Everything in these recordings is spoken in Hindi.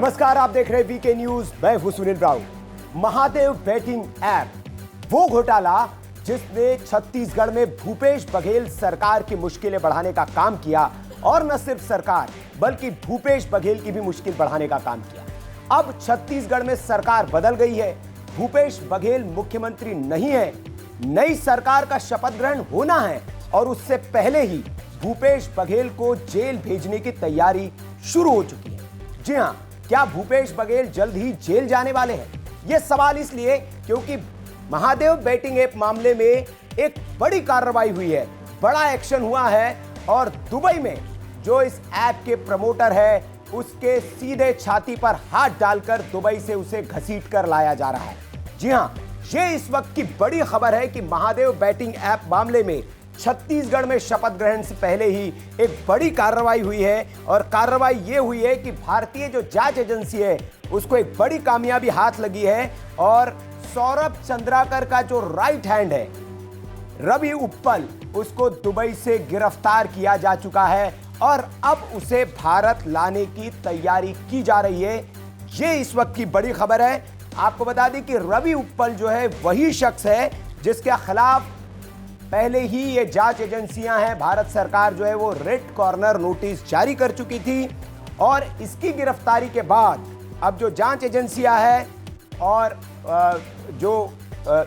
नमस्कार, आप देख रहे हैं वीके न्यूज। मैं हूं सुनील राउत। महादेव बेटिंग ऐप वो घोटाला जिसने छत्तीसगढ़ में भूपेश बघेल सरकार की मुश्किलें बढ़ाने का काम किया, और न सिर्फ सरकार बल्कि भूपेश बघेल की भी मुश्किल बढ़ाने का काम किया। अब छत्तीसगढ़ में सरकार बदल गई है, भूपेश बघेल मुख्यमंत्री नहीं है, नई सरकार का शपथ ग्रहण होना है और उससे पहले ही भूपेश बघेल को जेल भेजने की तैयारी शुरू हो चुकी है। जी हां, क्या भूपेश बघेल जल्द ही जेल जाने वाले हैं? यह सवाल इसलिए क्योंकि महादेव बेटिंग ऐप मामले में एक बड़ी कार्रवाई हुई है, बड़ा एक्शन हुआ है और दुबई में जो इस ऐप के प्रमोटर है उसके सीधे छाती पर हाथ डालकर दुबई से उसे घसीट कर लाया जा रहा है। जी हां, ये इस वक्त की बड़ी खबर है कि महादेव बेटिंग ऐप मामले में छत्तीसगढ़ में शपथ ग्रहण से पहले ही एक बड़ी कार्रवाई हुई है, और कार्रवाई ये हुई है कि भारतीय जो जांच एजेंसी है उसको एक बड़ी कामयाबी हाथ लगी है, और सौरभ चंद्राकर का जो राइट हैंड है रवि उप्पल, उसको दुबई से गिरफ्तार किया जा चुका है और अब उसे भारत लाने की तैयारी की जा रही है। ये इस वक्त की बड़ी खबर है। आपको बता दें कि रवि उप्पल जो है वही शख्स है जिसके खिलाफ पहले ही ये जांच एजेंसियां हैं, भारत सरकार जो है वो रेड कॉर्नर नोटिस जारी कर चुकी थी, और इसकी गिरफ्तारी के बाद अब जो जांच एजेंसियां हैं और जो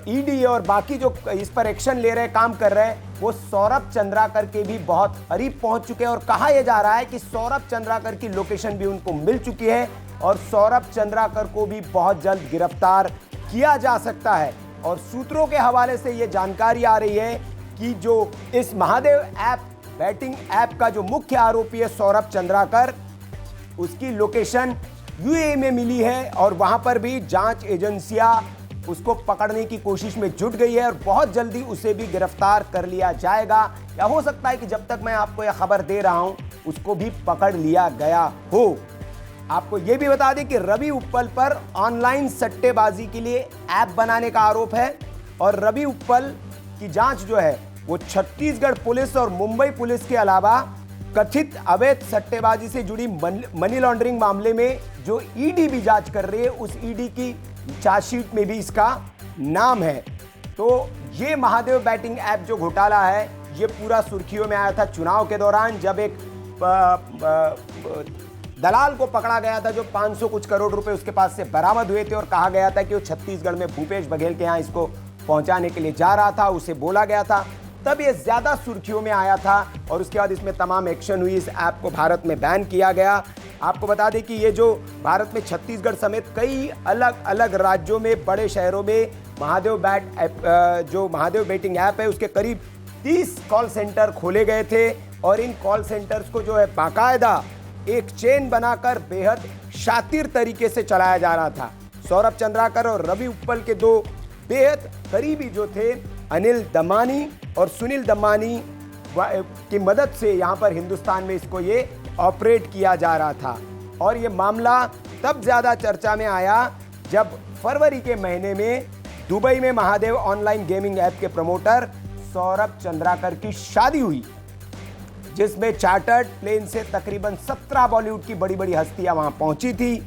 ईडी और बाकी जो इस पर एक्शन ले रहे, काम कर रहे हैं, वो सौरभ चंद्राकर के भी बहुत करीब पहुंच चुके हैं। और कहा यह जा रहा है कि सौरभ चंद्राकर की लोकेशन भी उनको मिल चुकी है और सौरभ चंद्राकर को भी बहुत जल्द गिरफ्तार किया जा सकता है। और सूत्रों के हवाले से यह जानकारी आ रही है कि जो इस महादेव ऐप बैटिंग ऐप का जो मुख्य आरोपी है सौरभ चंद्राकर, उसकी लोकेशन यूएई में मिली है और वहां पर भी जांच एजेंसियां उसको पकड़ने की कोशिश में जुट गई है और बहुत जल्दी उसे भी गिरफ्तार कर लिया जाएगा, या हो सकता है कि जब तक मैं आपको यह खबर दे रहा हूं उसको भी पकड़ लिया गया हो। आपको यह भी बता दें कि रवि उप्पल पर ऑनलाइन सट्टेबाजी के लिए ऐप बनाने का आरोप है, और रवि उप्पल की जांच जो है वो छत्तीसगढ़ पुलिस और मुंबई पुलिस के अलावा कथित अवैध सट्टेबाजी से जुड़ी मनी लॉन्ड्रिंग मामले में जो ईडी भी जांच कर रही है, उस ईडी की चार्जशीट में भी इसका नाम है। तो ये महादेव बैटिंग ऐप जो घोटाला है ये पूरा सुर्खियों में आया था चुनाव के दौरान, जब एक दलाल को पकड़ा गया था जो 500 कुछ करोड़ रुपए उसके पास से बरामद हुए थे, और कहा गया था कि वो छत्तीसगढ़ में भूपेश बघेल के यहाँ इसको पहुंचाने के लिए जा रहा था, उसे बोला गया था, तब ये ज्यादा सुर्खियों में आया था। और उसके बाद इसमें तमाम एक्शन हुई, इस ऐप को भारत में बैन किया गया। आपको बता दें कि ये जो भारत में छत्तीसगढ़ समेत कई अलग अलग राज्यों में, बड़े शहरों में जो महादेव बेटिंग ऐप है उसके करीब 30 कॉल सेंटर खोले गए थे, और इन कॉल सेंटर्स को जो है बाकायदा एक चेन बनाकर बेहद शातिर तरीके से चलाया जा रहा था। सौरभ चंद्राकर और रवि उप्पल के दो बेहद करीबी जो थे, अनिल दमानी और सुनील दमानी की मदद से यहाँ पर हिंदुस्तान में इसको ये ऑपरेट किया जा रहा था। और ये मामला तब ज़्यादा चर्चा में आया जब फरवरी के महीने में दुबई में महादेव ऑनलाइन गेमिंग ऐप के प्रमोटर सौरभ चंद्राकर की शादी हुई, जिसमें चार्टर्ड प्लेन से तकरीबन 17 बॉलीवुड की बड़ी बड़ी हस्तियां वहां पहुंची थी,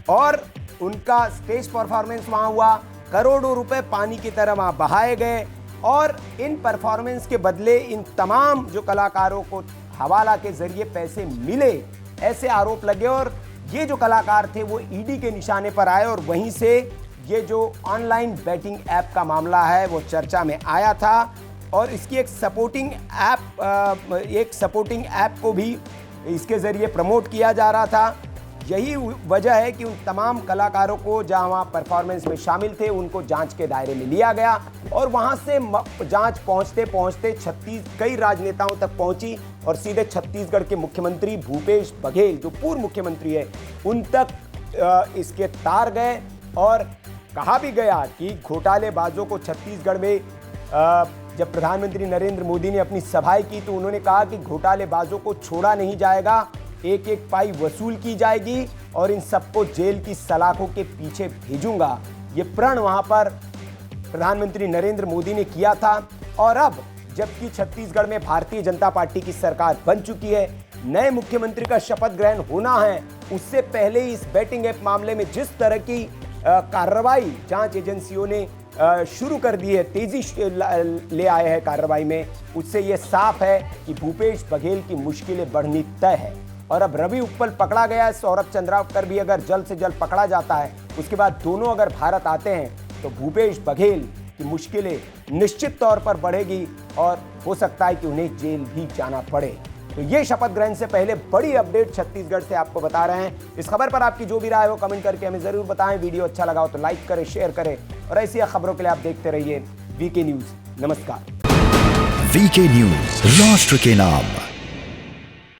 और उनका स्टेज परफॉर्मेंस वहां हुआ। करोड़ों रुपए पानी की तरह वहां बहाए गए, और इन परफॉर्मेंस के बदले इन तमाम जो कलाकारों को हवाला के जरिए पैसे मिले, ऐसे आरोप लगे, और ये जो कलाकार थे वो ईडी के निशाने पर आए, और वहीं से ये जो ऑनलाइन बैटिंग ऐप का मामला है वो चर्चा में आया था। और इसकी एक सपोर्टिंग ऐप को भी इसके ज़रिए प्रमोट किया जा रहा था। यही वजह है कि उन तमाम कलाकारों को जहां वहाँ परफॉर्मेंस में शामिल थे उनको जांच के दायरे में लिया गया, और वहां से जांच पहुंचते पहुंचते कई राजनेताओं तक पहुंची, और सीधे छत्तीसगढ़ के मुख्यमंत्री भूपेश बघेल जो पूर्व मुख्यमंत्री है उन तक इसके तार गए। और कहा भी गया कि घोटालेबाजों को छत्तीसगढ़ में जब प्रधानमंत्री नरेंद्र मोदी ने अपनी सभाएं की तो उन्होंने कहा कि घोटालेबाजों को छोड़ा नहीं जाएगा, एक एक पाई वसूल की जाएगी और इन सबको जेल की सलाखों के पीछे भेजूंगा। ये प्रण वहां पर प्रधानमंत्री नरेंद्र मोदी ने किया था। और अब जबकि छत्तीसगढ़ में भारतीय जनता पार्टी की सरकार बन चुकी है, नए मुख्यमंत्री का शपथ ग्रहण होना है, उससे पहले ही इस बेटिंग ऐप मामले में जिस तरह की कार्रवाई जांच एजेंसियों ने शुरू कर दी है, तेजी ले आए हैं कार्रवाई में, उससे यह साफ है कि भूपेश बघेल की मुश्किलें बढ़नी तय है। और अब रवि उप्पल पकड़ा गया है, सौरभ चंद्राकर भी अगर जल्द से जल्द पकड़ा जाता है, उसके बाद दोनों अगर भारत आते हैं तो भूपेश बघेल की मुश्किलें निश्चित तौर पर बढ़ेगी और हो सकता है कि उन्हें जेल भी जाना पड़े। तो ये शपथ ग्रहण से पहले बड़ी अपडेट छत्तीसगढ़ से आपको बता रहे हैं। इस खबर पर आपकी जो भी राय हो कमेंट करके हमें जरूर बताएं। वीडियो अच्छा लगा हो तो लाइक करें, शेयर करें और ऐसी खबरों के लिए आप देखते रहिए वीके न्यूज। नमस्कार। वीके न्यूज, राष्ट्र के नाम।